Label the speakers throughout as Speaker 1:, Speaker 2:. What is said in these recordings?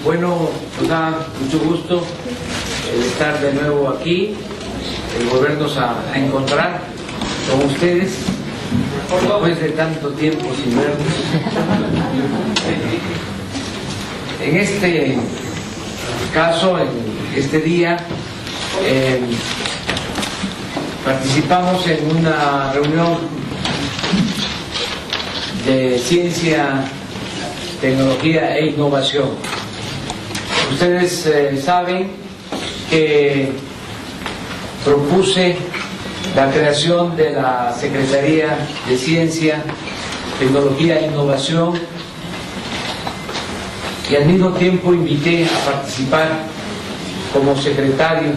Speaker 1: Bueno, nos da mucho gusto estar de nuevo aquí, volvernos a encontrar con ustedes después de tanto tiempo sin vernos. En este caso, en este día, participamos en una reunión de ciencia, tecnología e innovación. Ustedes saben que propuse la creación de la Secretaría de Ciencia, Tecnología e Innovación y al mismo tiempo invité a participar como secretario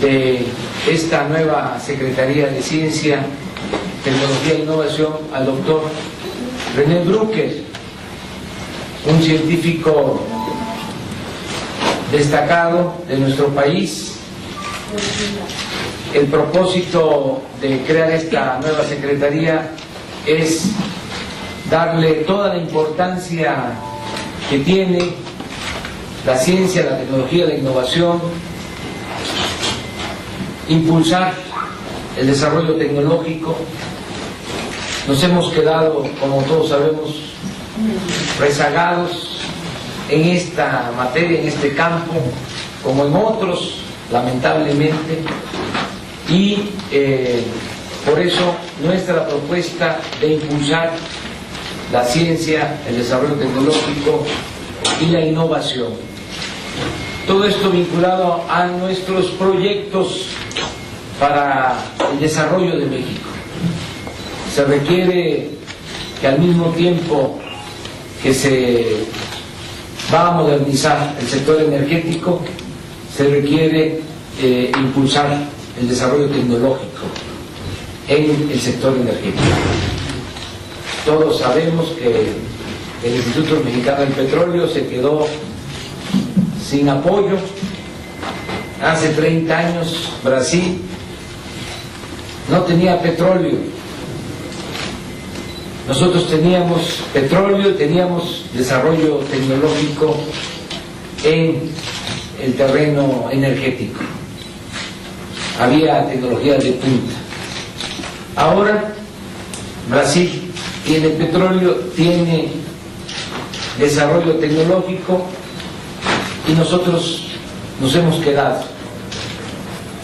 Speaker 1: de esta nueva Secretaría de Ciencia, Tecnología e Innovación al doctor René Drucker, un científico destacado de nuestro país. El propósito de crear esta nueva secretaría es darle toda la importancia que tiene la ciencia, la tecnología, la innovación, impulsar el desarrollo tecnológico. Nos hemos quedado, como todos sabemos, rezagados en esta materia, en este campo, como en otros, lamentablemente, y por eso nuestra propuesta de impulsar la ciencia, el desarrollo tecnológico y la innovación. Todo esto vinculado a nuestros proyectos para el desarrollo de México. Se requiere que al mismo tiempo que se va a modernizar el sector energético, se requiere impulsar el desarrollo tecnológico en el sector energético. Todos sabemos que el Instituto Mexicano del Petróleo se quedó sin apoyo. Hace 30 años Brasil no tenía petróleo. Nosotros teníamos petróleo y teníamos desarrollo tecnológico en el terreno energético. Había tecnologías de punta. Ahora Brasil tiene petróleo, tiene desarrollo tecnológico y nosotros nos hemos quedado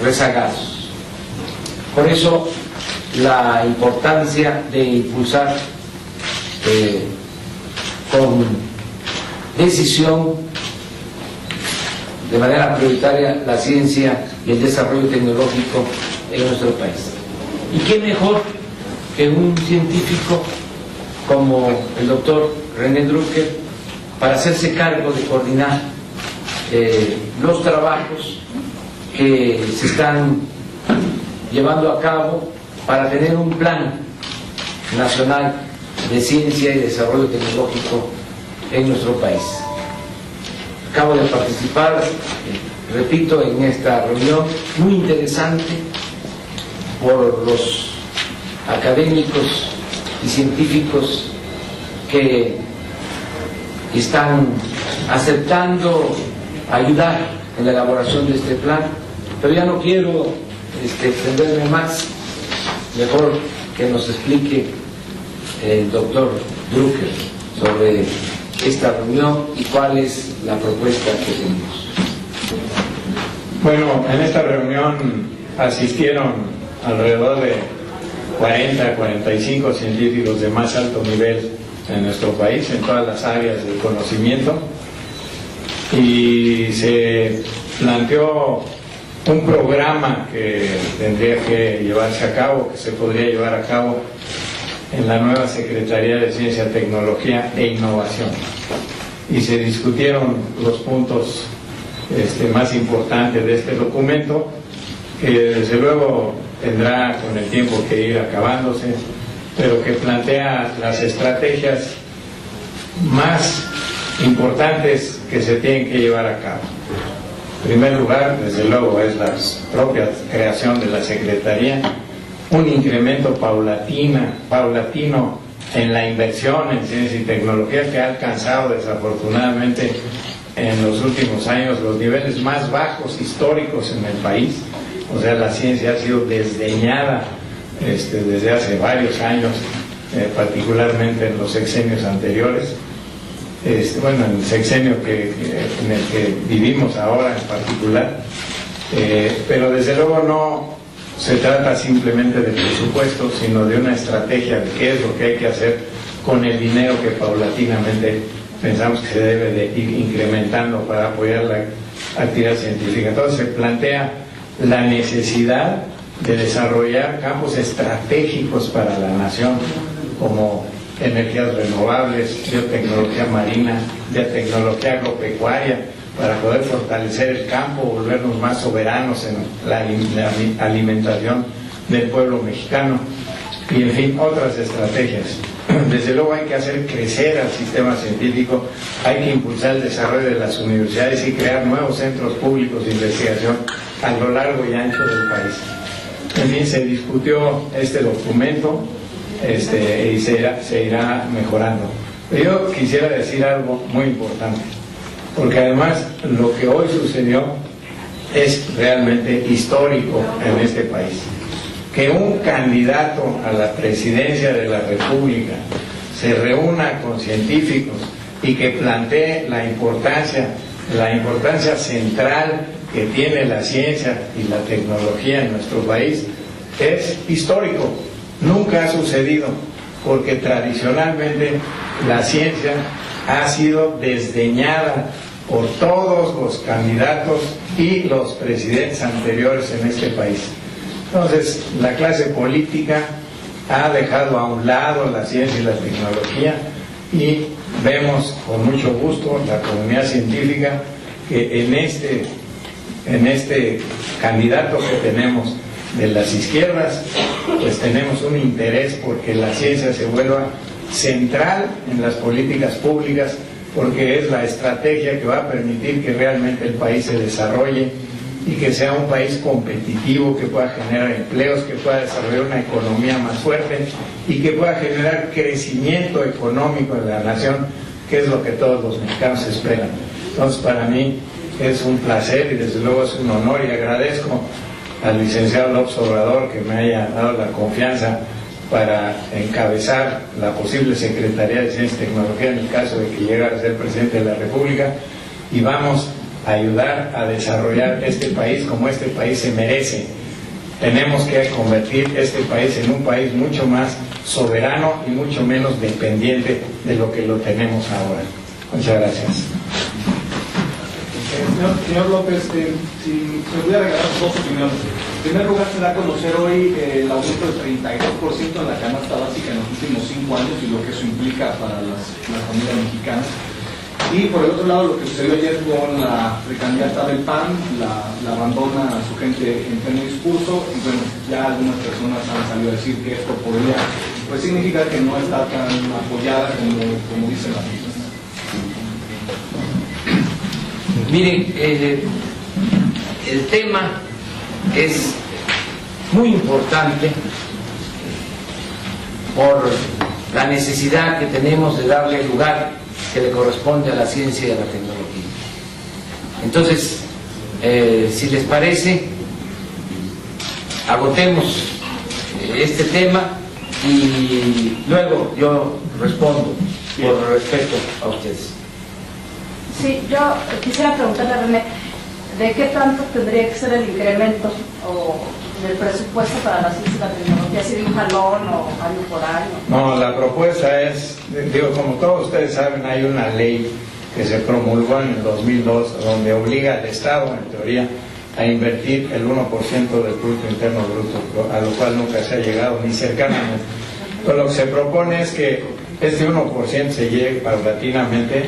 Speaker 1: rezagados. Por eso la importancia de impulsar con decisión, de manera prioritaria, la ciencia y el desarrollo tecnológico en nuestro país. ¿Y qué mejor que un científico como el doctor René Drucker para hacerse cargo de coordinar los trabajos que se están llevando a cabo para tener un plan nacional de ciencia y desarrollo tecnológico en nuestro país? Acabo de participar, repito, en esta reunión muy interesante por los académicos y científicos que están aceptando ayudar en la elaboración de este plan, pero ya no quiero extenderme más. Mejor que nos explique el doctor Drucker sobre esta reunión y cuál es la propuesta que tenemos.
Speaker 2: Bueno, en esta reunión asistieron alrededor de 40 a 45 científicos de más alto nivel en nuestro país, en todas las áreas del conocimiento, y se planteó un programa que tendría que llevarse a cabo, que se podría llevar a cabo en la nueva Secretaría de Ciencia, Tecnología e Innovación. Y se discutieron los puntos más importantes de este documento, que desde luego tendrá con el tiempo que ir acabándose, pero que plantea las estrategias más importantes que se tienen que llevar a cabo. En primer lugar, desde luego, es la propia creación de la Secretaría, un incremento paulatino en la inversión en ciencia y tecnología, que ha alcanzado desafortunadamente en los últimos años los niveles más bajos históricos en el país. O sea, la ciencia ha sido desdeñada desde hace varios años, particularmente en los sexenios anteriores. Bueno, en el sexenio en el que vivimos ahora en particular, pero desde luego no se trata simplemente de presupuesto, sino de una estrategia de qué es lo que hay que hacer con el dinero que paulatinamente pensamos que se debe de ir incrementando para apoyar la actividad científica. Entonces se plantea la necesidad de desarrollar campos estratégicos para la nación, como energías renovables, biotecnología marina, biotecnología agropecuaria, para poder fortalecer el campo, volvernos más soberanos en la alimentación del pueblo mexicano, y en fin, otras estrategias. Desde luego hay que hacer crecer al sistema científico, hay que impulsar el desarrollo de las universidades y crear nuevos centros públicos de investigación a lo largo y ancho del país. En fin, se discutió este documento y se irá mejorando. Pero yo quisiera decir algo muy importante, porque además lo que hoy sucedió es realmente histórico en este país. Que un candidato a la presidencia de la República se reúna con científicos y que plantee la importancia central que tiene la ciencia y la tecnología en nuestro país es histórico. Nunca ha sucedido, porque tradicionalmente la ciencia ha sido desdeñada por todos los candidatos y los presidentes anteriores en este país. Entonces, la clase política ha dejado a un lado la ciencia y la tecnología, y vemos con mucho gusto la comunidad científica que en este candidato que tenemos de las izquierdas, pues tenemos un interés porque la ciencia se vuelva central en las políticas públicas, porque es la estrategia que va a permitir que realmente el país se desarrolle y que sea un país competitivo, que pueda generar empleos, que pueda desarrollar una economía más fuerte y que pueda generar crecimiento económico en la nación, que es lo que todos los mexicanos esperan. Entonces, para mí es un placer y desde luego es un honor, y agradezco al licenciado López Obrador que me haya dado la confianza para encabezar la posible Secretaría de Ciencia y Tecnología en el caso de que llegara a ser presidente de la República, y vamos a ayudar a desarrollar este país como este país se merece. Tenemos que convertir este país en un país mucho más soberano y mucho menos dependiente de lo que lo tenemos ahora. Muchas gracias.
Speaker 3: Señor López, si me pudiera regalar dos opiniones. En primer lugar, se da a conocer hoy el aumento del 32% en la canasta básica en los últimos 5 años y lo que eso implica para las familias mexicanas. Y por el otro lado, lo que sucedió ayer con la precandidata del PAN, la abandona a su gente en pleno discurso, y bueno, ya algunas personas han salido a decir que esto podría significar que no está tan apoyada como dicen las mismas.
Speaker 1: Miren, el tema es muy importante por la necesidad que tenemos de darle lugar que le corresponde a la ciencia y a la tecnología. Entonces, si les parece, agotemos este tema y luego yo respondo por respeto a ustedes.
Speaker 4: Sí, yo quisiera preguntarle a René, ¿de qué tanto tendría que ser el incremento del presupuesto para la ciencia y la tecnología? ¿Si de un jalón o año por año?
Speaker 2: No, la propuesta es, como todos ustedes saben, hay una ley que se promulgó en el 2002 donde obliga al Estado, en teoría, a invertir el 1% del Producto Interno Bruto, a lo cual nunca se ha llegado ni cercanamente. Pero lo que se propone es que este 1% se llegue paulatinamente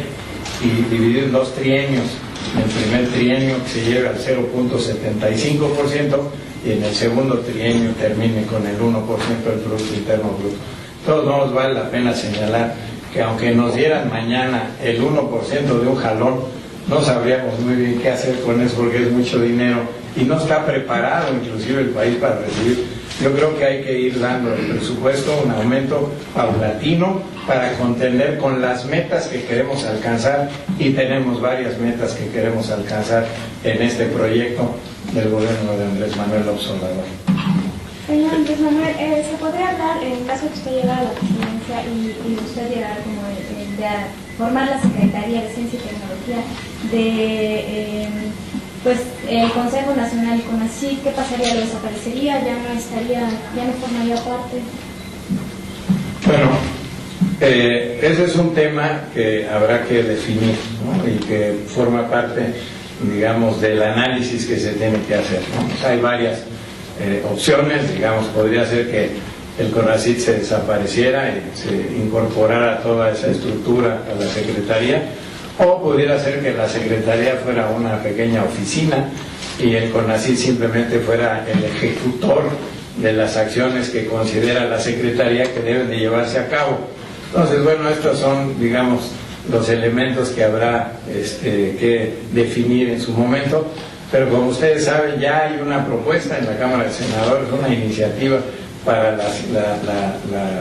Speaker 2: y dividir en 2 trienios. En el primer trienio se lleve al 0.75% y en el segundo trienio termine con el 1% del Producto Interno Bruto. De todos modos, vale la pena señalar que aunque nos dieran mañana el 1% de un jalón, no sabríamos muy bien qué hacer con eso porque es mucho dinero y no está preparado inclusive el país para recibir yo creo que hay que ir dando el presupuesto un aumento paulatino para contender con las metas que queremos alcanzar, y tenemos varias metas que queremos alcanzar en este proyecto del gobierno de Andrés Manuel López Obrador.
Speaker 5: Señor Andrés Manuel, ¿se podría hablar, en caso de que usted llegara a la presidencia y usted llegara como de formar la Secretaría de Ciencia y Tecnología de pues el Consejo Nacional CONACYT, qué pasaría? ¿Lo desaparecería? ¿Ya no formaría parte?
Speaker 2: Bueno, ese es un tema que habrá que definir, ¿no? Y que forma parte, digamos, del análisis que se tiene que hacer, ¿no? Pues hay varias opciones, digamos, podría ser que el CONACYT se desapareciera y se incorporara toda esa estructura a la Secretaría, o pudiera ser que la Secretaría fuera una pequeña oficina y el CONACYT simplemente fuera el ejecutor de las acciones que considera la Secretaría que deben de llevarse a cabo. Entonces, bueno, estos son, digamos, los elementos que habrá que definir en su momento, pero como ustedes saben, ya hay una propuesta en la Cámara de Senadores, una iniciativa para la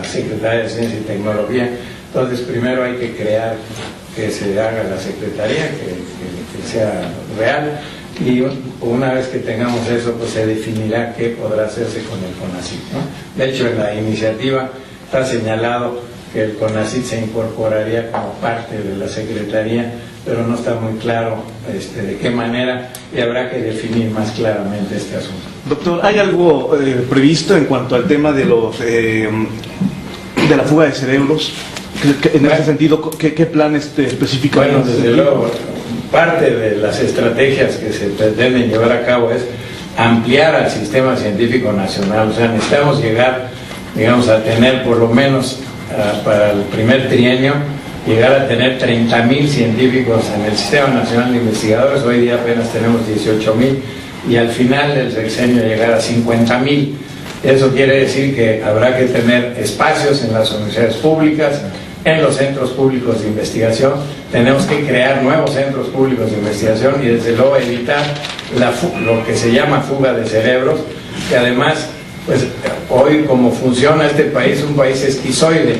Speaker 2: Secretaría de Ciencia y Tecnología. Entonces, primero hay que crear que se haga la Secretaría, que sea real, y una vez que tengamos eso, pues se definirá qué podrá hacerse con el CONACYT, ¿no? De hecho, en la iniciativa está señalado que el CONACYT se incorporaría como parte de la Secretaría, pero no está muy claro de qué manera, y habrá que definir más claramente este asunto.
Speaker 6: Doctor, ¿hay algo previsto en cuanto al tema de la fuga de cerebros? En ese sentido, ¿qué plan específico?
Speaker 2: Bueno, desde luego, parte de las estrategias que se pretenden llevar a cabo es ampliar al sistema científico nacional. O sea, necesitamos llegar, digamos, a tener por lo menos para el primer trienio, llegar a tener 30,000 científicos en el Sistema Nacional de Investigadores. Hoy día apenas tenemos 18,000, y al final del sexenio llegar a 50,000. Eso quiere decir que habrá que tener espacios en las universidades públicas, en los centros públicos de investigación. Tenemos que crear nuevos centros públicos de investigación y desde luego evitar lo que se llama fuga de cerebros, que además, pues hoy como funciona este país, un país esquizoide,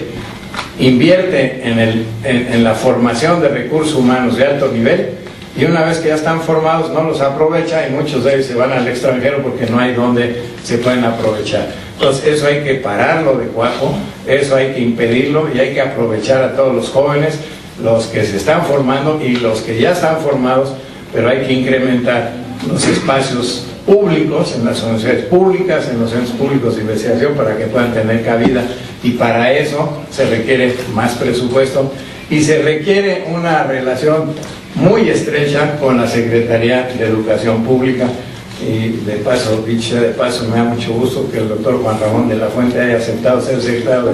Speaker 2: invierte en la formación de recursos humanos de alto nivel, y una vez que ya están formados no los aprovecha, y muchos de ellos se van al extranjero porque no hay donde se pueden aprovechar. Entonces eso hay que pararlo de cuajo, eso hay que impedirlo, y hay que aprovechar a todos los jóvenes, los que se están formando y los que ya están formados, pero hay que incrementar los espacios públicos en las universidades públicas, en los centros públicos de investigación, para que puedan tener cabida, y para eso se requiere más presupuesto y se requiere una relación muy estrecha con la Secretaría de Educación Pública. Y de paso, dicho de paso, me da mucho gusto que el doctor Juan Ramón de la Fuente haya aceptado ser secretario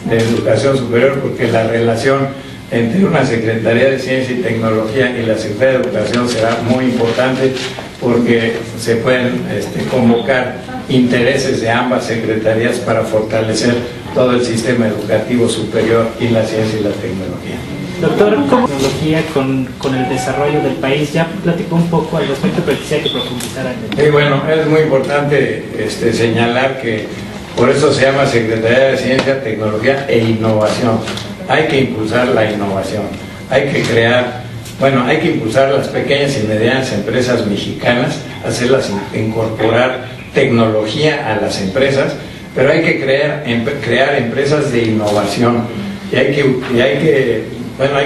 Speaker 2: de Educación Superior, porque la relación entre una Secretaría de Ciencia y Tecnología y la Secretaría de Educación será muy importante, porque se pueden convocar intereses de ambas secretarías para fortalecer todo el sistema educativo superior y la ciencia y la tecnología.
Speaker 7: Doctor, ¿cómo la tecnología con el desarrollo del país? Ya platicó un poco al respecto, pero quisiera que profundizara en el...
Speaker 2: Sí, bueno, es muy importante señalar que por eso se llama Secretaría de Ciencia, Tecnología e Innovación. Hay que impulsar la innovación, hay que crear, hay que impulsar las pequeñas y medianas empresas mexicanas, hacerlas incorporar tecnología a las empresas, pero hay que crear empresas de innovación, y hay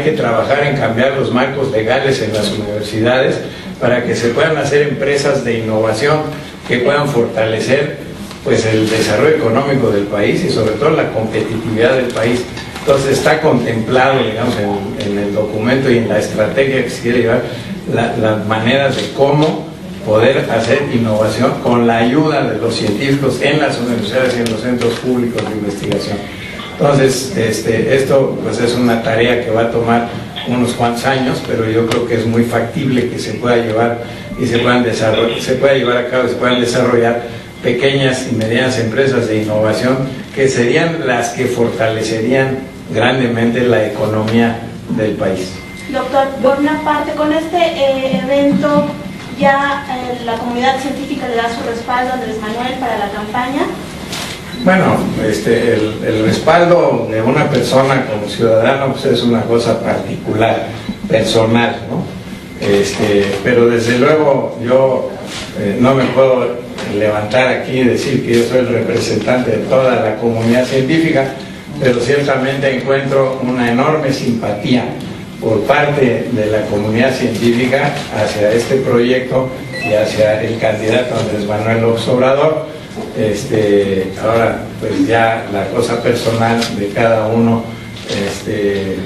Speaker 2: que trabajar en cambiar los marcos legales en las universidades para que se puedan hacer empresas de innovación que puedan fortalecer pues el desarrollo económico del país y sobre todo la competitividad del país. Entonces está contemplado, digamos, en el documento y en la estrategia que se quiere llevar, las maneras de cómo poder hacer innovación con la ayuda de los científicos en las universidades y en los centros públicos de investigación. Entonces, esto pues es una tarea que va a tomar unos cuantos años, pero yo creo que es muy factible que se pueda llevar y se pueda llevar a cabo y se puedan desarrollar pequeñas y medianas empresas de innovación que serían las que fortalecerían grandemente la economía del país.
Speaker 5: Doctor, por una parte, con este evento ya la comunidad científica le da su respaldo a Andrés Manuel para la campaña.
Speaker 2: Bueno, el respaldo de una persona como ciudadano pues es una cosa particular, personal, ¿no? Pero desde luego yo no me puedo levantar aquí y decir que yo soy el representante de toda la comunidad científica, pero ciertamente encuentro una enorme simpatía por parte de la comunidad científica hacia este proyecto y hacia el candidato Andrés Manuel López Obrador. Ahora pues ya la cosa personal de cada uno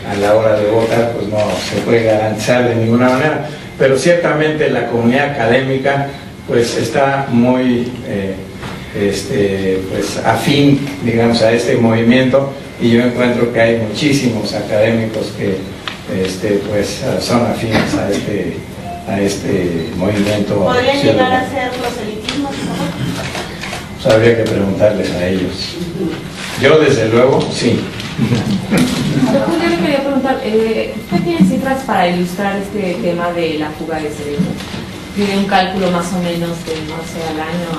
Speaker 2: a la hora de votar pues no se puede garantizar de ninguna manera, pero ciertamente la comunidad académica pues está muy pues afín, digamos, a este movimiento, y yo encuentro que hay muchísimos académicos que pues son afines a este movimiento.
Speaker 8: ¿Podrían llegar a ser proselitismo?
Speaker 2: Pues habría que preguntarles a ellos. Yo desde luego sí.
Speaker 9: Doctor, yo le quería preguntar, ¿usted tiene cifras para ilustrar este tema de la fuga de cerebro? ¿Tiene un cálculo más o menos de, no sé, al año?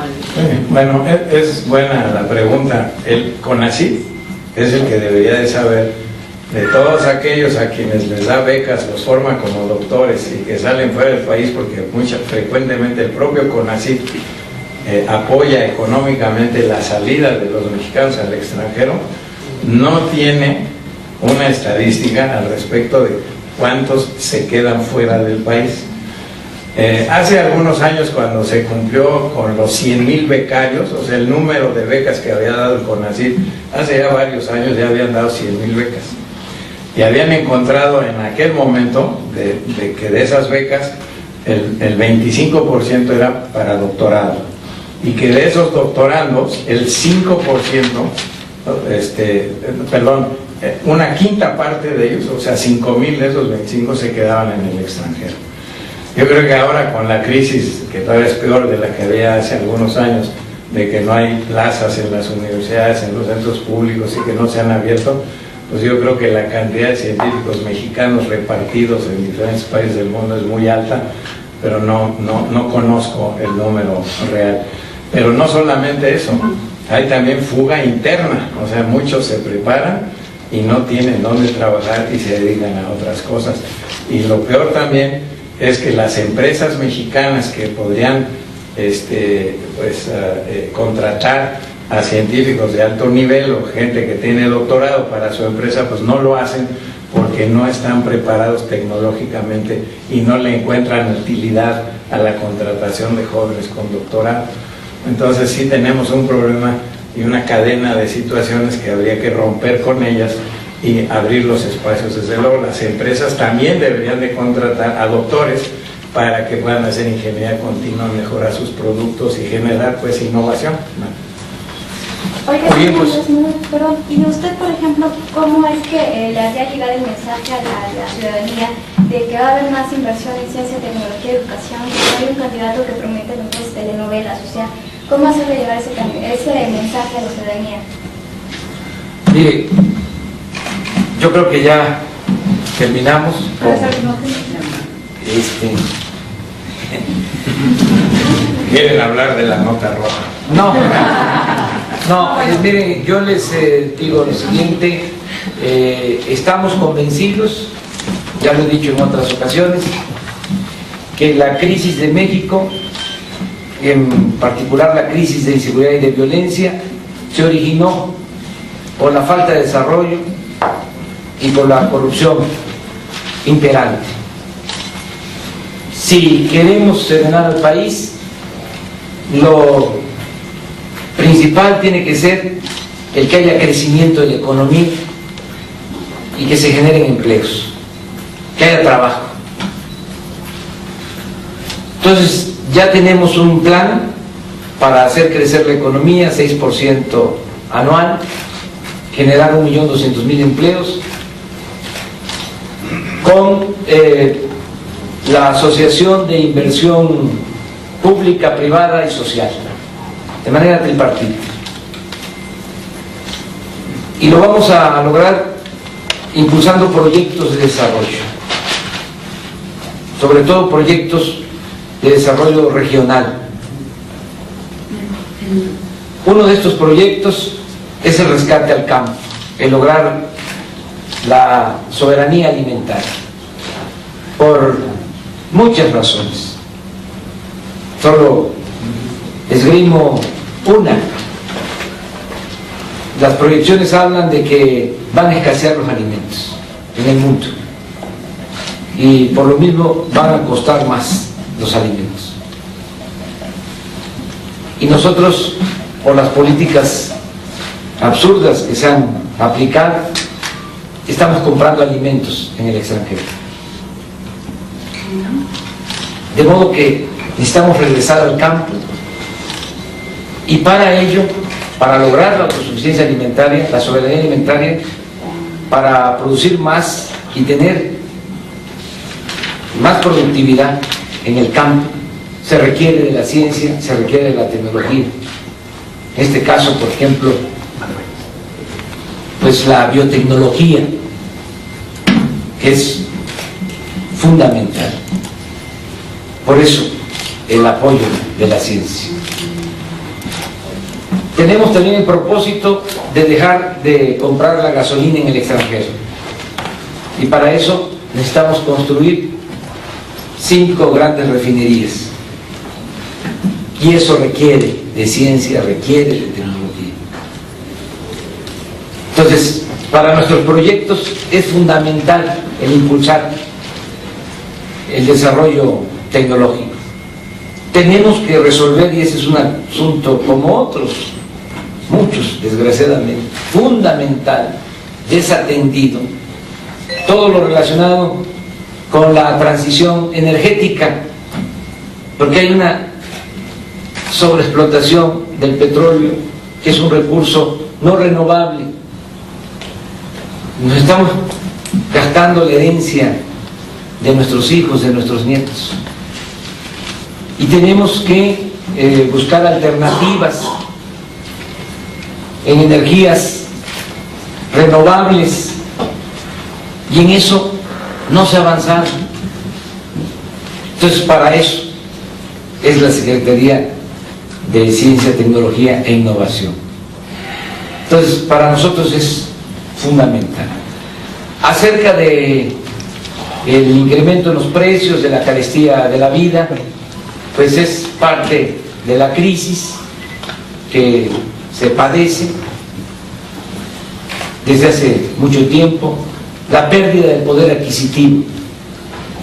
Speaker 2: Bueno, es buena la pregunta. El CONACYT es el que debería de saber de todos aquellos a quienes les da becas, los forma como doctores y que salen fuera del país, porque frecuentemente el propio CONACYT apoya económicamente la salida de los mexicanos al extranjero. No tiene una estadística al respecto de cuántos se quedan fuera del país. Hace algunos años, cuando se cumplió con los 100,000 becarios, o sea, el número de becas que había dado el CONACYT, hace ya varios años ya habían dado 100,000 becas. Y habían encontrado en aquel momento de que de esas becas el 25% era para doctorado, y que de esos doctorandos el 5%, una quinta parte de ellos, o sea, 5,000 de esos 25 se quedaban en el extranjero. Yo creo que ahora, con la crisis, que todavía es peor de la que había hace algunos años, de que no hay plazas en las universidades, en los centros públicos, y que no se han abierto, pues yo creo que la cantidad de científicos mexicanos repartidos en diferentes países del mundo es muy alta, pero no conozco el número real. Pero no solamente eso, hay también fuga interna, o sea, muchos se preparan y no tienen dónde trabajar y se dedican a otras cosas. Y lo peor también es que las empresas mexicanas que podrían contratar a científicos de alto nivel o gente que tiene doctorado para su empresa, pues no lo hacen porque no están preparados tecnológicamente y no le encuentran utilidad a la contratación de jóvenes con doctorado. Entonces sí tenemos un problema y una cadena de situaciones que habría que romper con ellas y abrir los espacios. Desde luego las empresas también deberían de contratar a doctores para que puedan hacer ingeniería continua, mejorar sus productos y generar pues innovación.
Speaker 5: Oiga,
Speaker 1: Bien, pues.
Speaker 5: perdón, y usted, por ejemplo, ¿cómo es que le haría llegar el mensaje a la ciudadanía de que va a haber más inversión en ciencia, tecnología y educación? Hay un candidato que promete muchas telenovelas, o sea, ¿cómo hacerle llegar ese mensaje a la ciudadanía?
Speaker 1: Mire, yo creo que ya terminamos con
Speaker 2: ¿Quieren hablar de la nota roja?
Speaker 1: No, miren, yo les digo lo siguiente, estamos convencidos, ya lo he dicho en otras ocasiones, que la crisis de México, en particular la crisis de inseguridad y de violencia, se originó por la falta de desarrollo y por la corrupción imperante. Si queremos serenar al país, lo principal tiene que ser el que haya crecimiento de la economía y que se generen empleos, que haya trabajo. Entonces ya tenemos un plan para hacer crecer la economía 6% anual, generar 1.200.000 empleos, con la Asociación de Inversión Pública, Privada y Social, de manera tripartita. Y lo vamos a lograr impulsando proyectos de desarrollo, sobre todo proyectos de desarrollo regional. Uno de estos proyectos es el rescate al campo, el lograr la soberanía alimentaria, por muchas razones. Solo esgrimo una. Las proyecciones hablan de que van a escasear los alimentos en el mundo y por lo mismo van a costar más los alimentos. Y nosotros, por las políticas absurdas que se han aplicado, estamos comprando alimentos en el extranjero. De modo que necesitamos regresar al campo y para ello, para lograr la autosuficiencia alimentaria, la soberanía alimentaria, para producir más y tener más productividad en el campo, se requiere de la ciencia, se requiere de la tecnología. En este caso, por ejemplo, pues la biotecnología, que es fundamental. Por eso, el apoyo de la ciencia. Tenemos también el propósito de dejar de comprar la gasolina en el extranjero. Y para eso necesitamos construir 5 grandes refinerías. Y eso requiere de ciencia, requiere de tecnología. Entonces, para nuestros proyectos es fundamental el impulsar el desarrollo tecnológico. Tenemos que resolver, y ese es un asunto como otros, muchos desgraciadamente, fundamental, desatendido, todo lo relacionado con la transición energética, porque hay una sobreexplotación del petróleo, que es un recurso no renovable. Nos estamos gastando la herencia de nuestros hijos, de nuestros nietos. Y tenemos que buscar alternativas en energías renovables, y en eso no se ha avanzado. Entonces, para eso es la Secretaría de Ciencia, Tecnología e Innovación. Entonces, para nosotros es fundamental. Acerca de el incremento en los precios, de la carestía de la vida, pues es parte de la crisis que se padece desde hace mucho tiempo, la pérdida del poder adquisitivo,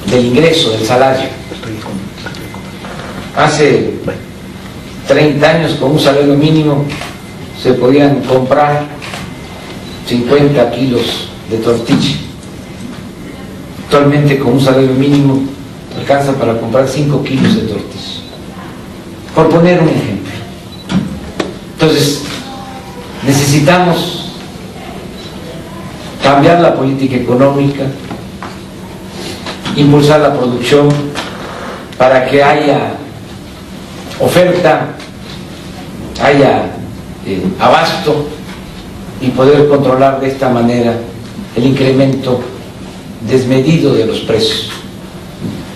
Speaker 1: del ingreso, del salario. Hace 30 años con un salario mínimo se podían comprar 50 kilos de tortilla. Actualmente con un salario mínimo alcanza para comprar 5 kilos de tortilla, por poner un ejemplo. Entonces, necesitamos cambiar la política económica, impulsar la producción para que haya oferta, haya abasto, y poder controlar de esta manera el incremento desmedido de los precios,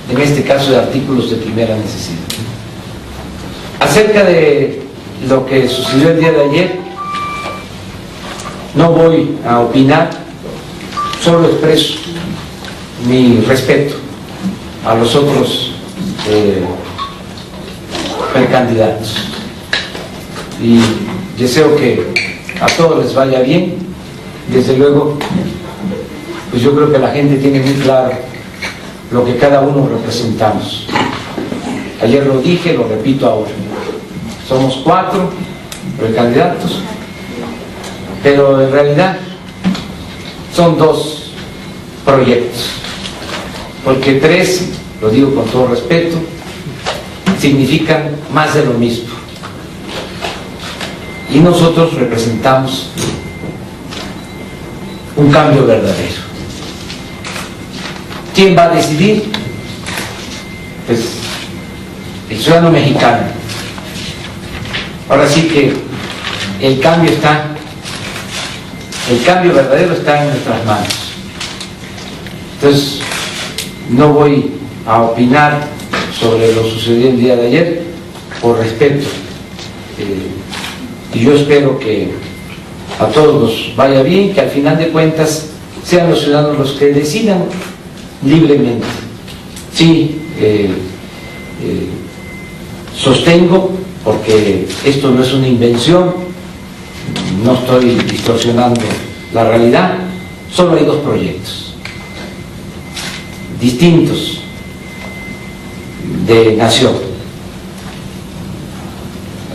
Speaker 1: en este caso de artículos de primera necesidad. Acerca de lo que sucedió el día de ayer, no voy a opinar, solo expreso mi respeto a los otros precandidatos y deseo que a todos les vaya bien. Desde luego, pues yo creo que la gente tiene muy claro lo que cada uno representamos. Ayer lo dije, lo repito ahora. Somos 4 precandidatos, pero en realidad son 2 proyectos, porque 3, lo digo con todo respeto, significan más de lo mismo. Y nosotros representamos un cambio verdadero. ¿Quién va a decidir? Pues el ciudadano mexicano. Ahora sí que el cambio verdadero está en nuestras manos. Entonces, no voy a opinar sobre lo sucedido el día de ayer, por respeto. Y yo espero que a todos nos vaya bien, que al final de cuentas sean los ciudadanos los que decidan libremente. Sí, sostengo, porque esto no es una invención, no estoy distorsionando la realidad, solo hay dos proyectos distintos de nación.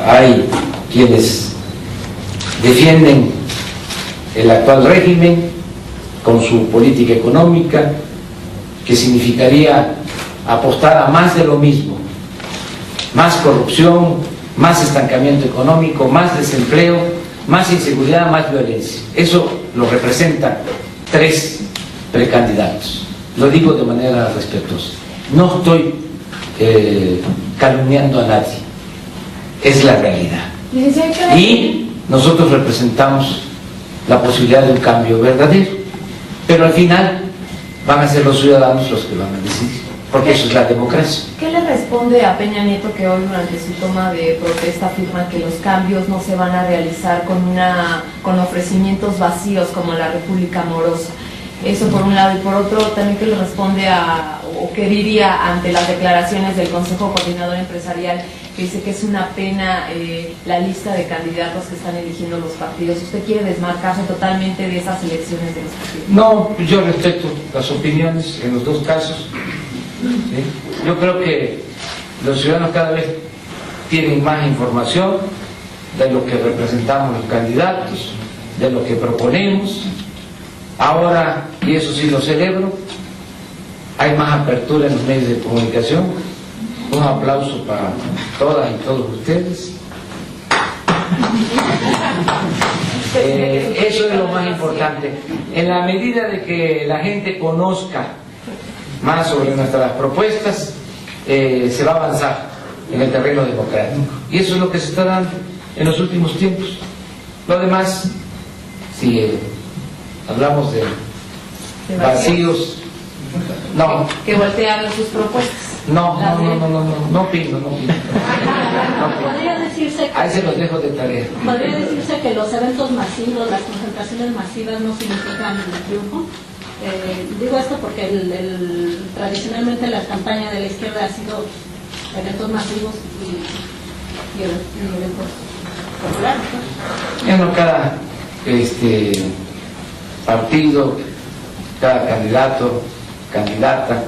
Speaker 1: Hay quienes defienden el actual régimen con su política económica, que significaría apostar a más de lo mismo, más corrupción, más estancamiento económico, más desempleo, más inseguridad, más violencia. Eso lo representan 3 precandidatos. Lo digo de manera respetuosa. No estoy calumniando a nadie, es la realidad. Y nosotros representamos la posibilidad de un cambio verdadero, pero al final van a ser los ciudadanos los que van a decidir, porque eso es la democracia.
Speaker 9: ¿Qué le responde a Peña Nieto, que hoy durante su toma de protesta afirma que los cambios no se van a realizar con ofrecimientos vacíos como la República Morosa? Eso por un lado, y por otro también, ¿qué le responde o qué diría ante las declaraciones del Consejo Coordinador Empresarial, que dice que es una pena la lista de candidatos que están eligiendo los partidos? ¿Usted quiere desmarcarse totalmente de esas elecciones de los partidos?
Speaker 1: No, yo respeto las opiniones en los dos casos. ¿Sí? Yo creo que los ciudadanos cada vez tienen más información de lo que representamos los candidatos, de lo que proponemos. Ahora, y eso sí lo celebro, hay más apertura en los medios de comunicación. Un aplauso para todas y todos ustedes. Eso es lo más importante. En la medida de que la gente conozca más sobre nuestras propuestas, se va a avanzar en el terreno democrático. Y eso es lo que se está dando en los últimos tiempos. Lo demás, si hablamos de vacíos, no.
Speaker 9: Que voltea a ver sus propuestas.
Speaker 1: No opino.
Speaker 4: Podría decirse
Speaker 1: Ahí se los dejo de tarea.
Speaker 4: Podría decirse que los eventos masivos, las concentraciones masivas no significan el triunfo. Digo esto porque tradicionalmente la campaña de la izquierda ha sido eventos masivos y eventos populares, ¿no?
Speaker 1: Bueno, cada partido, cada candidato, candidata,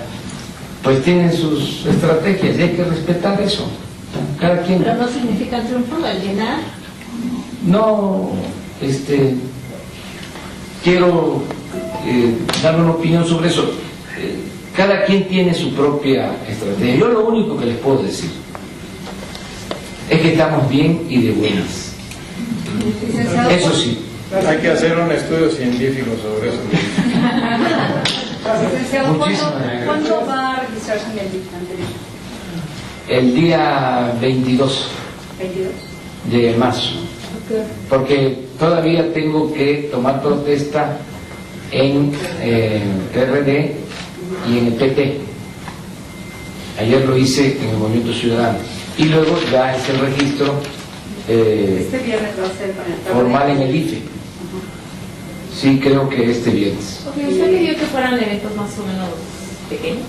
Speaker 1: pues tienen sus estrategias y hay que respetar eso. Cada quien.
Speaker 4: Pero no significa el triunfo, el llenar.
Speaker 1: No, quiero dar una opinión sobre eso. Cada quien tiene su propia estrategia. Yo lo único que les puedo decir es que estamos bien y de buenas. Eso sí.
Speaker 2: Hay que hacer un estudio científico sobre eso.
Speaker 4: ¿Cuándo va a registrarse en el dictamen?
Speaker 1: El día 22 de marzo. Porque todavía tengo que tomar protesta en PRD y en el PT. Ayer lo hice en el Movimiento Ciudadano. Y luego ya es el registro
Speaker 4: este viernes va a ser con el PRD.
Speaker 1: Formal en el IFE. Sí, creo que este viernes.
Speaker 9: ¿Usted pidió que fueran eventos más o menos pequeños,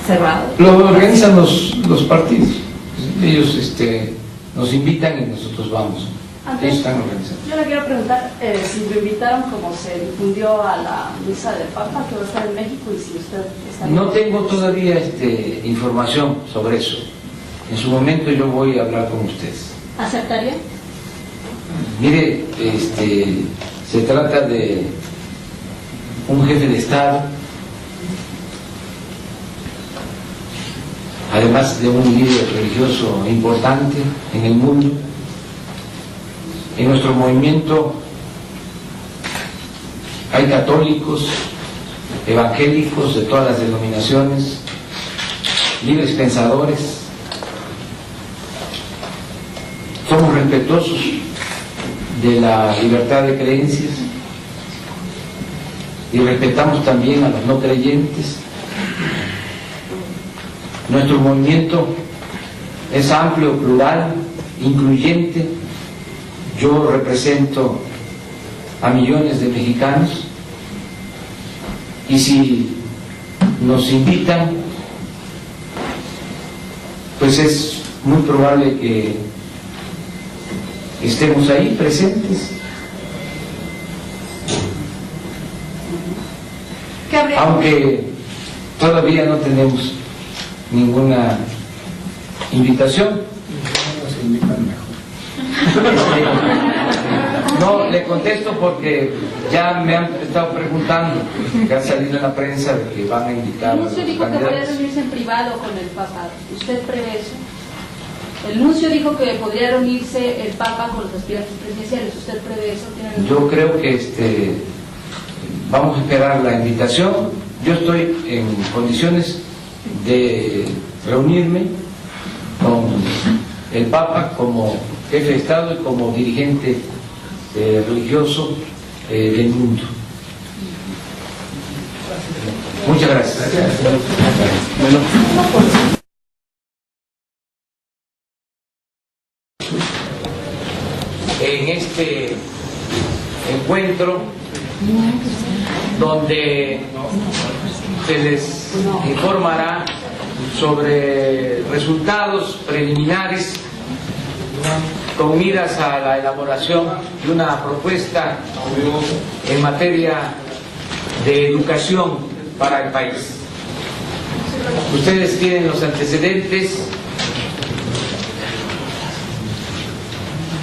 Speaker 9: cerrados?
Speaker 1: Lo organizan los partidos. Ellos nos invitan y nosotros vamos. Ellos están organizando.
Speaker 4: Yo le quiero preguntar si lo invitaron como se difundió a la misa del Papa, que va a estar en México, y si usted está...
Speaker 1: No tengo todavía información sobre eso. En su momento yo voy a hablar con ustedes.
Speaker 4: ¿Aceptaría?
Speaker 1: Mire, se trata de un jefe de Estado, además de un líder religioso importante en el mundo. En nuestro movimiento hay católicos, evangélicos de todas las denominaciones, libres pensadores. Somos respetuosos de la libertad de creencias y respetamos también a los no creyentes. Nuestro movimiento es amplio, plural, incluyente. Yo represento a millones de mexicanos, y si nos invitan, pues es muy probable que estemos ahí presentes. Aunque todavía no tenemos ninguna invitación. No, le contesto porque ya me han estado preguntando, que ha salido en la prensa de que van a invitar.
Speaker 4: El nuncio dijo que podría reunirse en privado con el Papa. ¿Usted prevé eso? El nuncio dijo que podría reunirse el Papa con los aspirantes presidenciales. ¿Usted prevé eso?
Speaker 1: Yo creo que vamos a esperar la invitación. Yo estoy en condiciones de reunirme con el Papa como jefe de Estado y como dirigente religioso del mundo. Muchas gracias. En este encuentro, donde se les informará sobre resultados preliminares con miras a la elaboración de una propuesta en materia de educación para el país. Ustedes tienen los antecedentes.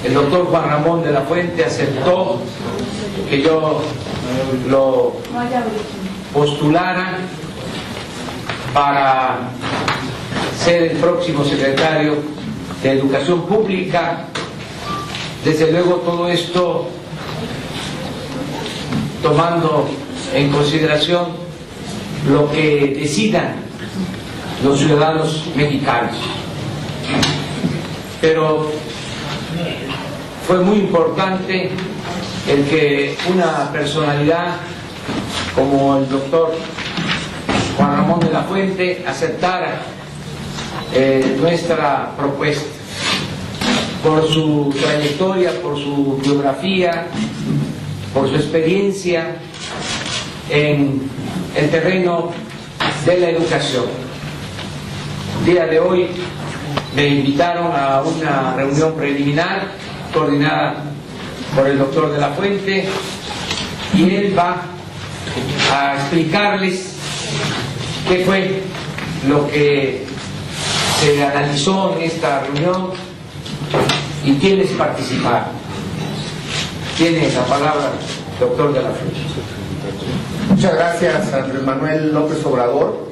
Speaker 1: El doctor Juan Ramón de la Fuente aceptó que yo lo postulara para ser el próximo secretario de Educación Pública. Desde luego todo esto tomando en consideración lo que decidan los ciudadanos mexicanos. Pero fue muy importante el que una personalidad como el doctor Juan Ramón de la Fuente aceptara nuestra propuesta, por su trayectoria, por su biografía, por su experiencia en el terreno de la educación. El día de hoy me invitaron a una reunión preliminar coordinada por el doctor de la Fuente, y él va a explicarles qué fue lo que se analizó en esta reunión y quiénes participaron. Tiene la palabra el doctor de la Fuente.
Speaker 10: Muchas gracias, Andrés Manuel López Obrador.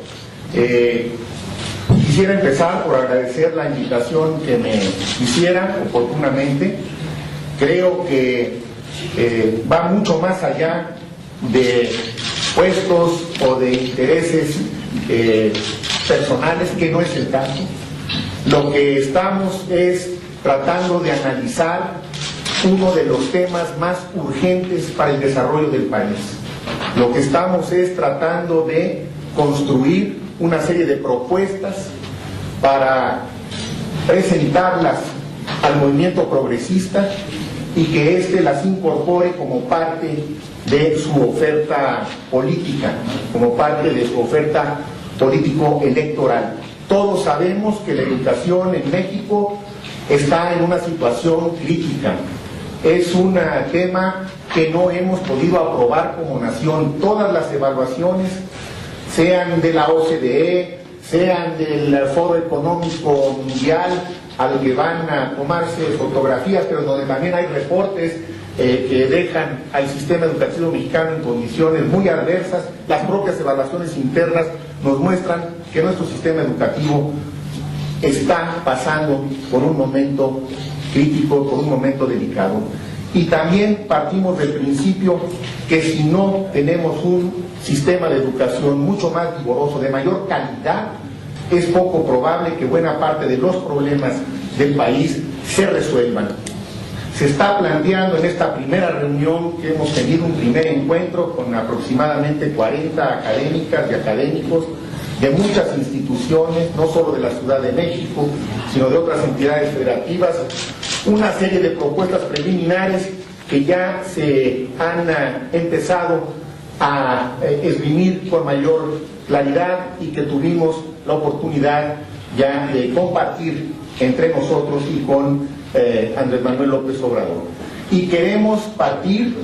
Speaker 10: Quisiera empezar por agradecer la invitación que me hicieran oportunamente. Creo que va mucho más allá de puestos o de intereses personales, que no es el caso. Lo que estamos es tratando de analizar uno de los temas más urgentes para el desarrollo del país. Lo que estamos es tratando de construir una serie de propuestas para presentarlas al movimiento progresista y que éste las incorpore como parte de su oferta política, como parte de su oferta político-electoral. Todos sabemos que la educación en México está en una situación crítica. Es un tema que no hemos podido aprobar como nación. Todas las evaluaciones, sean de la OCDE, sean del Foro Económico Mundial, al que van a tomarse fotografías, pero donde también hay reportes que dejan al sistema educativo mexicano en condiciones muy adversas. Las propias evaluaciones internas nos muestran que nuestro sistema educativo está pasando por un momento crítico, por un momento delicado. Y también partimos del principio que si no tenemos un sistema de educación mucho más vigoroso, de mayor calidad, es poco probable que buena parte de los problemas del país se resuelvan. Se está planteando en esta primera reunión que hemos tenido, un primer encuentro con aproximadamente 40 académicas y académicos de muchas instituciones, no solo de la Ciudad de México, sino de otras entidades federativas, una serie de propuestas preliminares que ya se han empezado a esgrimir con mayor claridad y que tuvimos la oportunidad ya de compartir entre nosotros y con Andrés Manuel López Obrador. Y queremos partir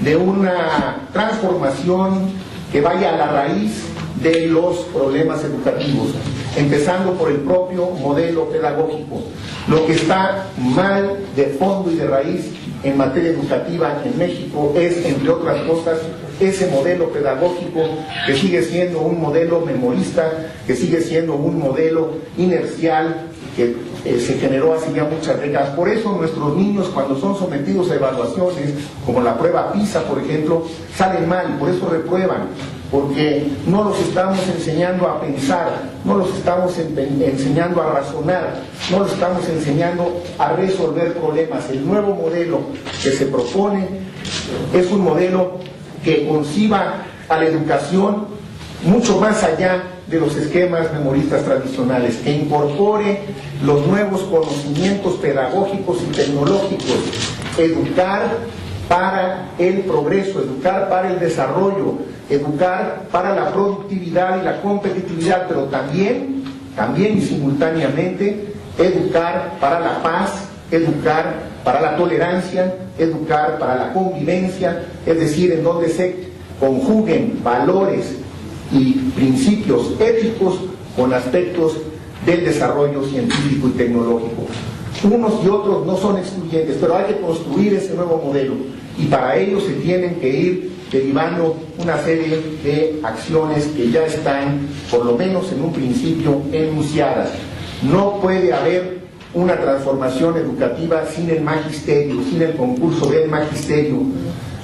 Speaker 10: de una transformación que vaya a la raíz de los problemas educativos, empezando por el propio modelo pedagógico. Lo que está mal de fondo y de raíz en materia educativa en México es, entre otras cosas, ese modelo pedagógico que sigue siendo un modelo memorista, que sigue siendo un modelo inercial, que se generó hace ya muchas décadas. Por eso nuestros niños, cuando son sometidos a evaluaciones, como la prueba PISA, por ejemplo, salen mal, por eso reprueban, porque no los estamos enseñando a pensar, no los estamos enseñando a razonar, no los estamos enseñando a resolver problemas. El nuevo modelo que se propone es un modelo que conciba a la educación mucho más allá de los esquemas memoristas tradicionales, que incorpore los nuevos conocimientos pedagógicos y tecnológicos, educar para el progreso, educar para el desarrollo, educar para la productividad y la competitividad, pero también y simultáneamente, educar para la paz, educar para la tolerancia, educar para la convivencia, es decir, en donde se conjuguen valores y principios éticos con aspectos del desarrollo científico y tecnológico. Unos y otros no son excluyentes, pero hay que construir ese nuevo modelo y para ello se tienen que ir derivando una serie de acciones que ya están, por lo menos en un principio, enunciadas. No puede haber una transformación educativa sin el magisterio, sin el concurso del magisterio.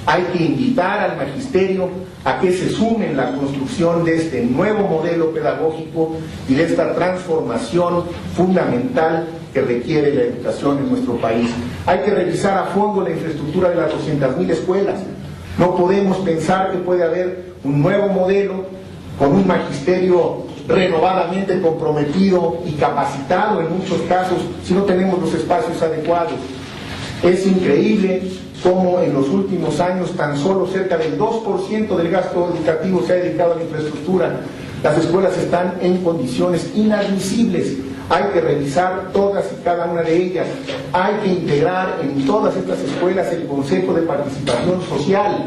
Speaker 10: Hay que invitar al magisterio a que se sume en la construcción de este nuevo modelo pedagógico y de esta transformación fundamental que requiere la educación en nuestro país. Hay que revisar a fondo la infraestructura de las 200.000 escuelas. No podemos pensar que puede haber un nuevo modelo con un magisterio renovadamente comprometido y capacitado en muchos casos si no tenemos los espacios adecuados. Es increíble cómo en los últimos años tan solo cerca del 2% del gasto educativo se ha dedicado a la infraestructura. Las escuelas están en condiciones inadmisibles. Hay que revisar todas y cada una de ellas. Hay que integrar en todas estas escuelas el concepto de participación social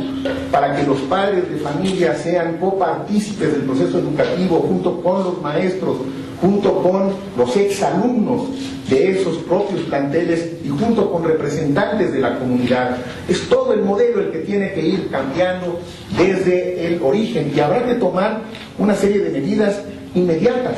Speaker 10: para que los padres de familia sean copartícipes del proceso educativo junto con los maestros, junto con los exalumnos de esos propios planteles y junto con representantes de la comunidad. Es todo el modelo el que tiene que ir cambiando desde el origen y habrá que tomar una serie de medidas inmediatas.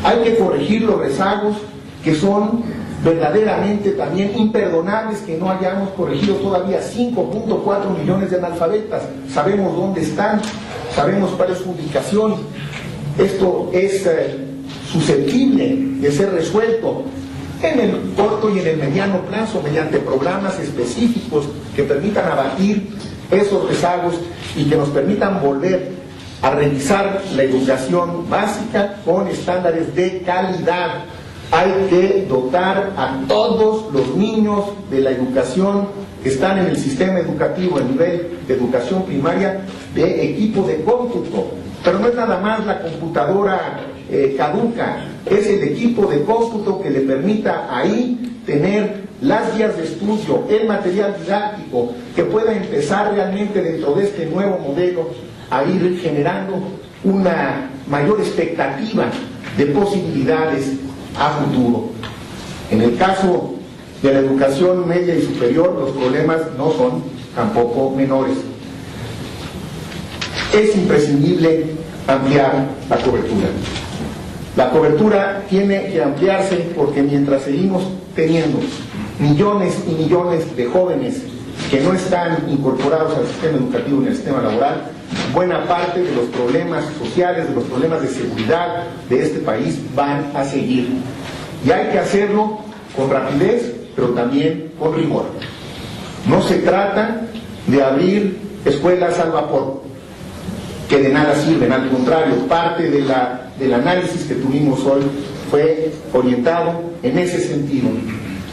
Speaker 10: Hay que corregir los rezagos que son verdaderamente también imperdonables, que no hayamos corregido todavía 5.4 millones de analfabetas. Sabemos dónde están, sabemos cuál es su ubicación. Esto es susceptible de ser resuelto en el corto y en el mediano plazo mediante programas específicos que permitan abatir esos rezagos y que nos permitan volver a revisar la educación básica con estándares de calidad. Hay que dotar a todos los niños de la educación que están en el sistema educativo, a nivel de educación primaria, de equipo de cómputo. Pero no es nada más la computadora caduca, es el equipo de cómputo que le permita ahí tener las guías de estudio, el material didáctico, que pueda empezar realmente dentro de este nuevo modelo a ir generando una mayor expectativa de posibilidades a futuro. En el caso de la educación media y superior, los problemas no son tampoco menores. Es imprescindible ampliar la cobertura. La cobertura tiene que ampliarse porque mientras seguimos teniendo millones y millones de jóvenes que no están incorporados al sistema educativo ni al sistema laboral, buena parte de los problemas sociales, de los problemas de seguridad de este país van a seguir. Y hay que hacerlo con rapidez, pero también con rigor. No se trata de abrir escuelas al vapor, que de nada sirven, al contrario, parte del análisis que tuvimos hoy fue orientado en ese sentido.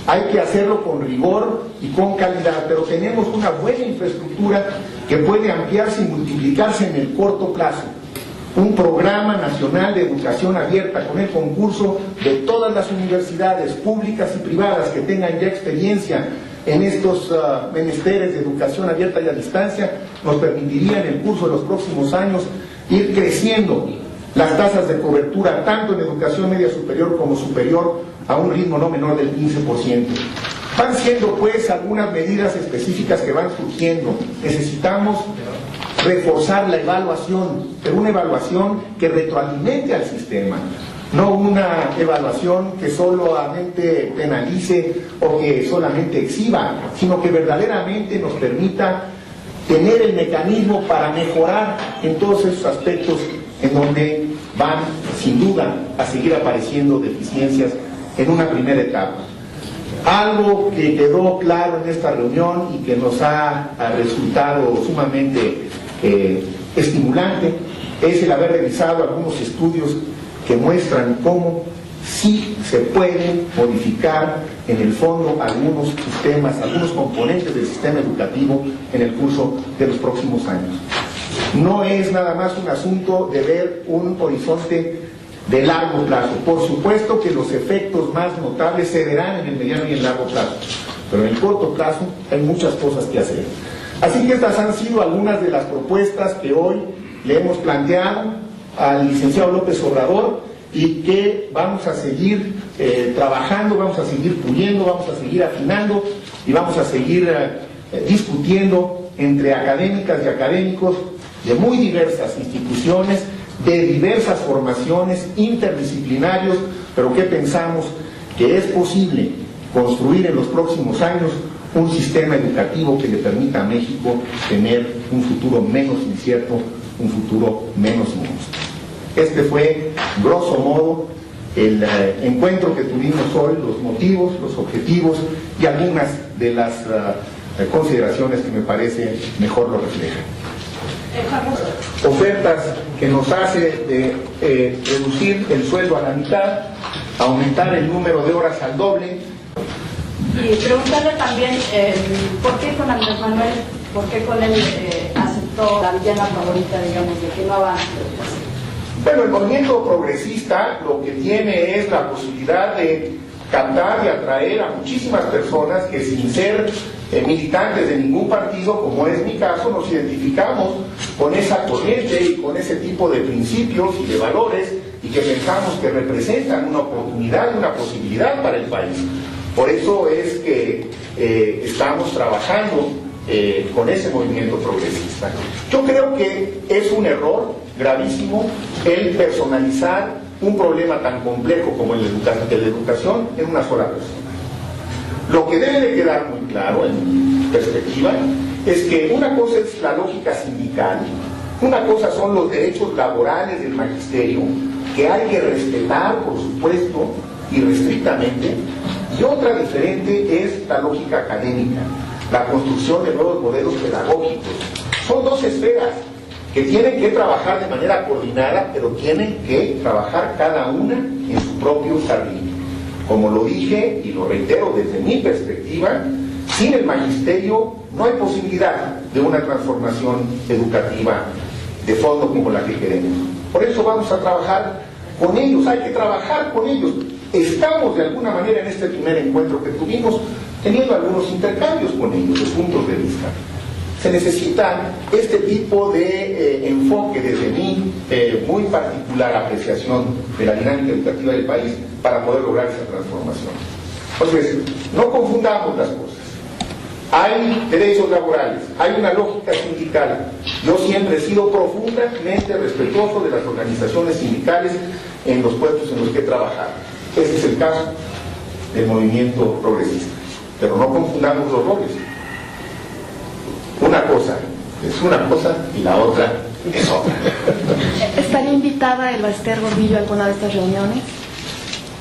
Speaker 10: Hay que hacerlo con rigor y con calidad, pero tenemos una buena infraestructura que puede ampliarse y multiplicarse en el corto plazo. Un programa nacional de educación abierta con el concurso de todas las universidades públicas y privadas que tengan ya experiencia en estos menesteres de educación abierta y a distancia nos permitiría en el curso de los próximos años ir creciendo las tasas de cobertura tanto en educación media superior como superior a un ritmo no menor del 15%. Van siendo pues algunas medidas específicas que van surgiendo. Necesitamos reforzar la evaluación, pero una evaluación que retroalimente al sistema, no una evaluación que solamente penalice o que solamente exhiba, sino que verdaderamente nos permita tener el mecanismo para mejorar en todos esos aspectos en donde van sin duda a seguir apareciendo deficiencias en una primera etapa. Algo que quedó claro en esta reunión y que nos ha resultado sumamente estimulante es el haber revisado algunos estudios que muestran cómo sí se pueden modificar en el fondo algunos sistemas, algunos componentes del sistema educativo en el curso de los próximos años. No es nada más un asunto de ver un horizonte de largo plazo. Por supuesto que los efectos más notables se verán en el mediano y el largo plazo, pero en el corto plazo hay muchas cosas que hacer. Así que estas han sido algunas de las propuestas que hoy le hemos planteado al licenciado López Obrador y que vamos a seguir trabajando, vamos a seguir puliendo, vamos a seguir afinando y vamos a seguir discutiendo entre académicas y académicos de muy diversas instituciones, de diversas formaciones, interdisciplinarios, pero que pensamos que es posible construir en los próximos años un sistema educativo que le permita a México tener un futuro menos incierto, un futuro menos injusto. Este fue, grosso modo, el encuentro que tuvimos hoy, los motivos, los objetivos y algunas de las consideraciones que me parece mejor lo reflejan. Ofertas que nos hace de reducir el sueldo a la mitad, aumentar el número de horas al doble.
Speaker 8: Y preguntarle también, ¿por qué con Andrés Manuel, por qué con él aceptó la villana favorita, digamos, de que no avance?
Speaker 10: Bueno, el movimiento progresista lo que tiene es la posibilidad de captar y atraer a muchísimas personas que sin ser militantes de ningún partido, como es mi caso, nos identificamos con esa corriente y con ese tipo de principios y de valores y que pensamos que representan una oportunidad y una posibilidad para el país. Por eso es que estamos trabajando con ese movimiento progresista. Yo creo que es un error gravísimo el personalizar un problema tan complejo como el de la educación en una sola persona. Lo que debe de quedar muy claro en mi perspectiva es que una cosa es la lógica sindical, una cosa son los derechos laborales del magisterio, que hay que respetar, por supuesto, irrestrictamente, y otra diferente es la lógica académica, la construcción de nuevos modelos pedagógicos. Son dos esferas que tienen que trabajar de manera coordinada, pero tienen que trabajar cada una en su propio jardín. Como lo dije y lo reitero desde mi perspectiva, sin el magisterio no hay posibilidad de una transformación educativa de fondo como la que queremos. Por eso vamos a trabajar con ellos, hay que trabajar con ellos. Estamos de alguna manera en este primer encuentro que tuvimos teniendo algunos intercambios con ellos, de puntos de vista. Se necesita este tipo de enfoque desde mi muy particular apreciación de la dinámica educativa del país para poder lograr esa transformación. Entonces, no confundamos las cosas. Hay derechos laborales, hay una lógica sindical. Yo siempre he sido profundamente respetuoso de las organizaciones sindicales en los puestos en los que he trabajado. Ese es el caso del movimiento progresista. Pero no confundamos los roles. Una cosa es una cosa y la otra es otra.
Speaker 11: ¿Estaría invitada Elba Ester Gordillo a alguna de estas reuniones?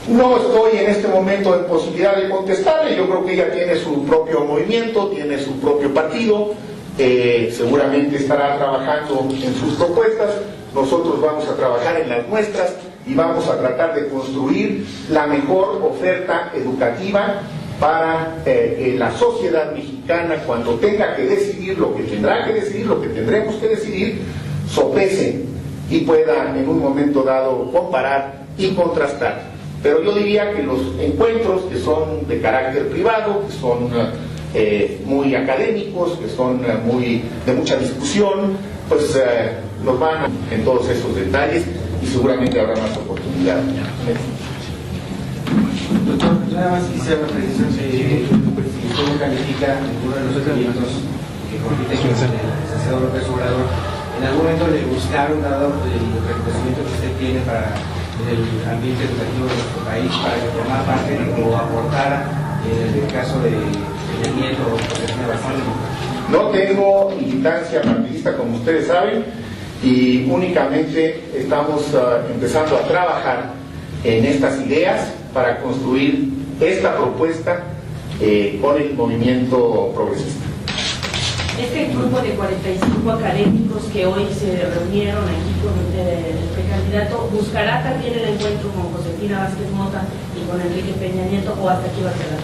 Speaker 10: No estoy en este momento en posibilidad de contestarle. Yo creo que ella tiene su propio movimiento, tiene su propio partido, seguramente estará trabajando en sus propuestas. Nosotros vamos a trabajar en las nuestras y vamos a tratar de construir la mejor oferta educativa para que la sociedad mexicana, cuando tenga que decidir lo que tendrá que decidir, lo que tendremos que decidir, sopese y pueda en un momento dado comparar y contrastar. Pero yo diría que los encuentros que son de carácter privado, que son muy académicos, que son de mucha discusión, pues nos van en todos esos detalles y seguramente habrá más oportunidades.
Speaker 12: Doctor, nada más quisiera precisar cómo califica uno de los documentos que compite con el licenciado López Obrador. ¿En algún momento le buscaron, dado el reconocimiento que usted tiene para el ambiente educativo de nuestro país, para que formara parte o aportara en el caso de Peña Nieto o Josefina Vázquez?
Speaker 10: No tengo militancia partidista, como ustedes saben, y únicamente estamos empezando a trabajar en estas ideas para construir esta propuesta con el movimiento progresista.
Speaker 13: Este grupo de 45 académicos que hoy se reunieron aquí con este candidato, ¿buscará también el encuentro con Josefina Vázquez Mota y con Enrique Peña Nieto o hasta aquí va a quedar?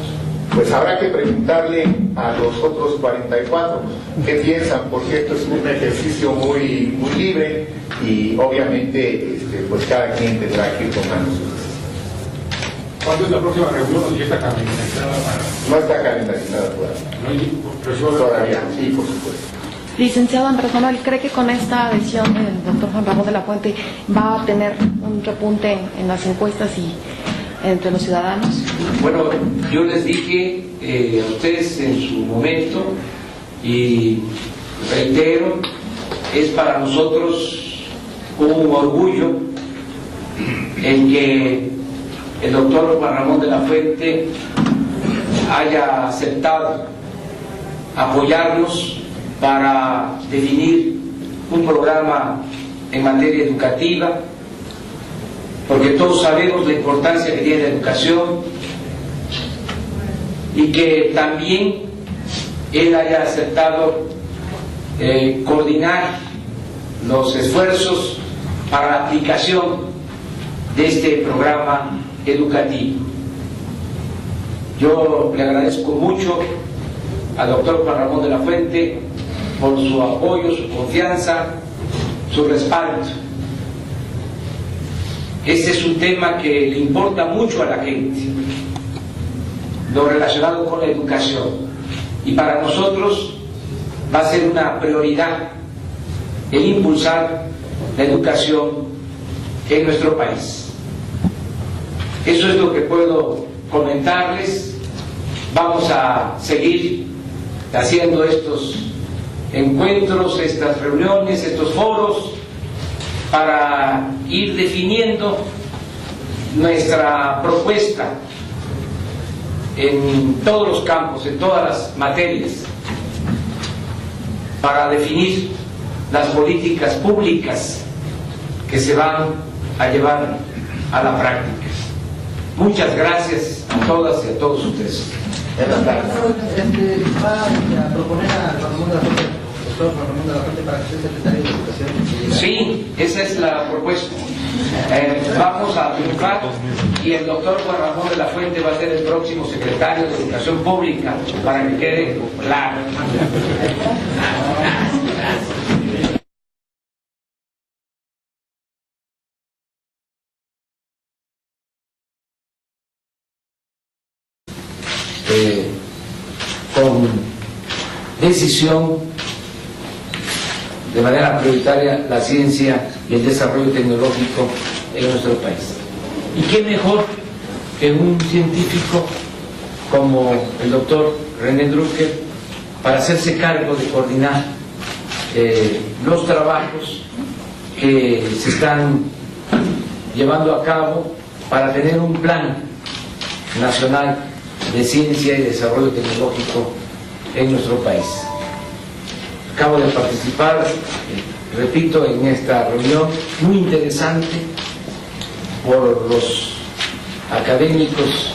Speaker 10: Pues habrá que preguntarle a los otros 44 qué piensan, porque esto es un ejercicio muy libre y obviamente pues cada quien tendrá que ir tomando sus decisiones.
Speaker 14: ¿Cuándo es la próxima reunión? ¿Ya está calendarizada para...?
Speaker 10: No está calendarizada todavía. Todavía, sí, por supuesto.
Speaker 11: Licenciado Andrés Manuel, ¿cree que con esta adhesión del doctor Juan Ramón de la Fuente va a tener un repunte en las encuestas y entre los ciudadanos?
Speaker 1: Bueno, yo les dije a ustedes en su momento y reitero, es para nosotros un orgullo el que el doctor Juan Ramón de la Fuente haya aceptado apoyarnos para definir un programa en materia educativa, porque todos sabemos la importancia que tiene la educación y que también él haya aceptado coordinar los esfuerzos para la aplicación de este programa educativo. Yo le agradezco mucho al doctor Juan Ramón de la Fuente por su apoyo, su confianza, su respaldo. Este es un tema que le importa mucho a la gente, lo relacionado con la educación, y para nosotros va a ser una prioridad el impulsar la educación en nuestro país. Eso es lo que puedo comentarles. Vamos a seguir haciendo estos encuentros, estas reuniones, estos foros, para ir definiendo nuestra propuesta en todos los campos, en todas las materias, para definir las políticas públicas que se van a llevar a la práctica. Muchas gracias a todas y a todos ustedes.
Speaker 12: ¿Va a proponer a Juan Ramón de la Fuente, doctor Juan Ramón de la Fuente, para que sea secretario de Educación?
Speaker 1: Sí, esa es la propuesta. Vamos a triunfar y el doctor Juan Ramón de la Fuente va a ser el próximo secretario de Educación Pública, para que quede claro. Con decisión, de manera prioritaria, la ciencia y el desarrollo tecnológico en nuestro país. ¿Y qué mejor que un científico como el doctor René Drucker para hacerse cargo de coordinar los trabajos que se están llevando a cabo para tener un plan nacional de ciencia y desarrollo tecnológico en nuestro país? Acabo de participar, repito, en esta reunión muy interesante por los académicos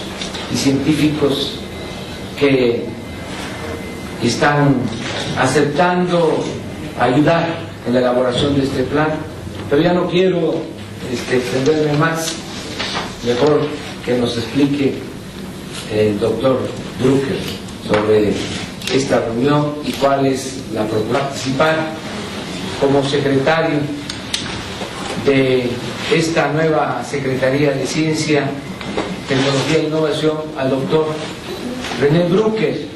Speaker 1: y científicos que están aceptando ayudar en la elaboración de este plan. Pero ya no quiero extenderme más, mejor que nos explique el doctor Drucker sobre esta reunión y cuál es la propuesta. Participar como secretario de esta nueva Secretaría de Ciencia, Tecnología e Innovación al doctor René Drucker,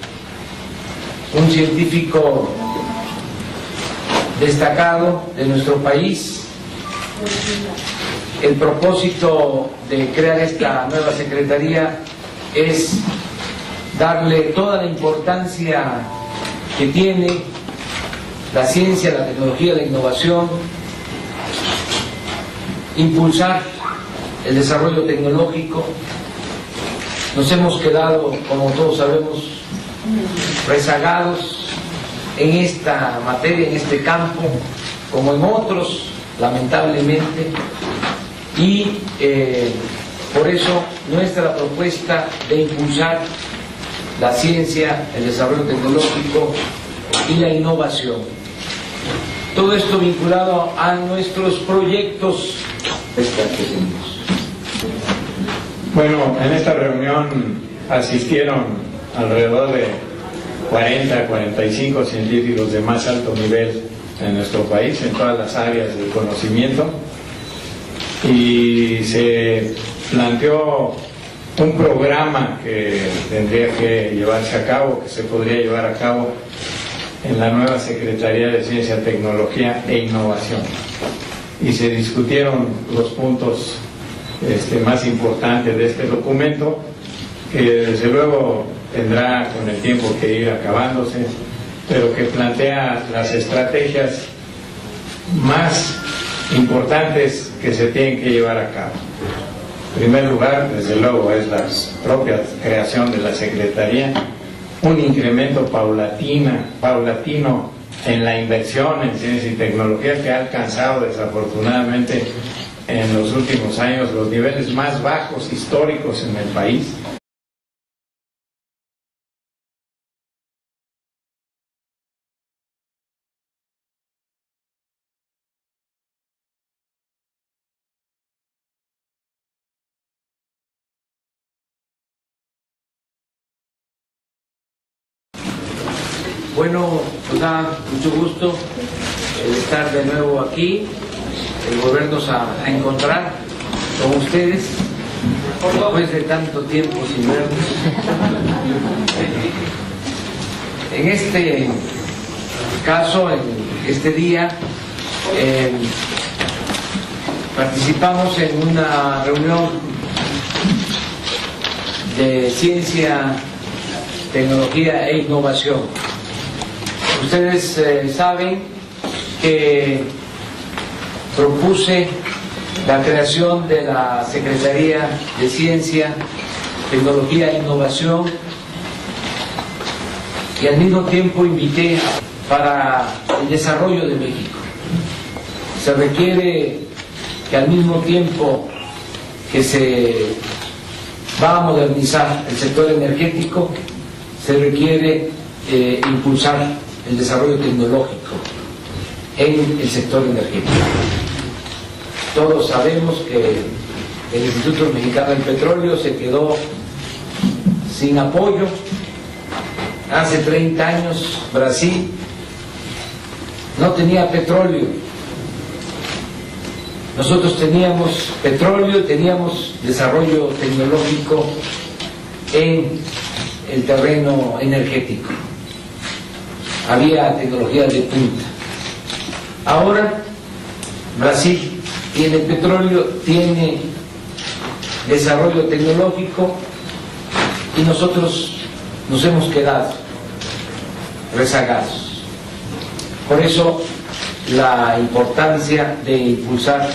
Speaker 1: un científico destacado de nuestro país. El propósito de crear esta nueva secretaría es darle toda la importancia que tiene la ciencia, la tecnología, la innovación, impulsar el desarrollo tecnológico. Nos hemos quedado, como todos sabemos, rezagados en esta materia, en este campo, como en otros, lamentablemente, y por eso nuestra propuesta de impulsar la ciencia, el desarrollo tecnológico y la innovación. Todo esto vinculado a nuestros proyectos estratégicos.
Speaker 2: Bueno, en esta reunión asistieron alrededor de 40, 45 científicos de más alto nivel en nuestro país, en todas las áreas del conocimiento, y se planteó un programa que tendría que llevarse a cabo, que se podría llevar a cabo en la nueva Secretaría de Ciencia, Tecnología e Innovación. Y se discutieron los puntos más importantes de este documento, que desde luego tendrá con el tiempo que ir acabándose, pero que plantea las estrategias más importantes que se tienen que llevar a cabo. En primer lugar, desde luego, es la propia creación de la Secretaría, un incremento paulatino en la inversión en ciencia y tecnología, que ha alcanzado desafortunadamente en los últimos años los niveles más bajos históricos en el país.
Speaker 1: Bueno, nos da mucho gusto estar de nuevo aquí, volvernos a encontrar con ustedes después de tanto tiempo sin vernos. En este caso, en este día, participamos en una reunión de ciencia, tecnología e innovación. Ustedes saben que propuse la creación de la Secretaría de Ciencia, Tecnología e Innovación, y al mismo tiempo invité para el desarrollo de México. Se requiere que al mismo tiempo que se va a modernizar el sector energético, se requiere impulsar el desarrollo tecnológico en el sector energético. Todos sabemos que el Instituto Mexicano del Petróleo se quedó sin apoyo. Hace 30 años Brasil no tenía petróleo. Nosotros teníamos petróleo, teníamos desarrollo tecnológico en el terreno energético. Había tecnología de punta. Ahora Brasil tiene petróleo, tiene desarrollo tecnológico, y nosotros nos hemos quedado rezagados. Por eso la importancia de impulsar